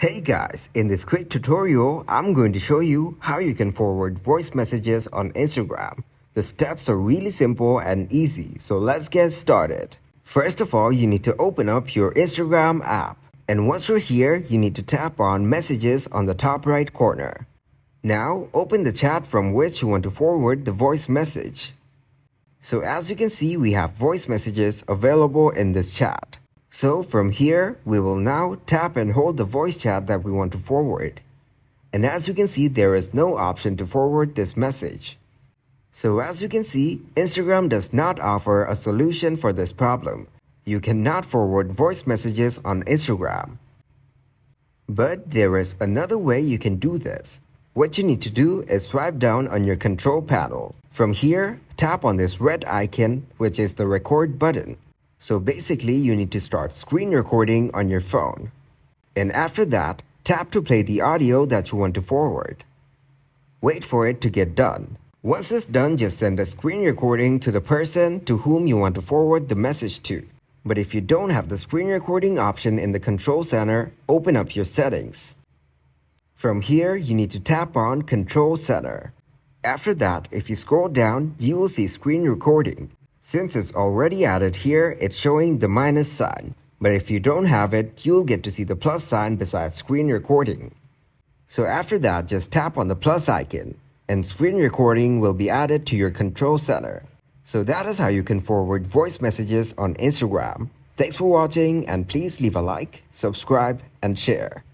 Hey guys, in this quick tutorial, I'm going to show you how you can forward voice messages on Instagram. The steps are really simple and easy, so let's get started. First of all, you need to open up your Instagram app. And once you're here, you need to tap on Messages on the top right corner. Now, open the chat from which you want to forward the voice message. So as you can see, we have voice messages available in this chat. So from here, we will now tap and hold the voice chat that we want to forward. And as you can see, there is no option to forward this message. So as you can see, Instagram does not offer a solution for this problem. You cannot forward voice messages on Instagram. But there is another way you can do this. What you need to do is swipe down on your control panel. From here, tap on this red icon, which is the record button. So basically, you need to start screen recording on your phone. And after that, tap to play the audio that you want to forward. Wait for it to get done. Once it's done, just send a screen recording to the person to whom you want to forward the message to. But if you don't have the screen recording option in the control center, open up your settings. From here, you need to tap on Control Center. After that, if you scroll down, you will see screen recording. Since it's already added here, it's showing the minus sign. But if you don't have it, you'll get to see the plus sign beside screen recording. So after that, just tap on the plus icon, and screen recording will be added to your control center. So that is how you can forward voice messages on Instagram. Thanks for watching, and please leave a like, subscribe, and share.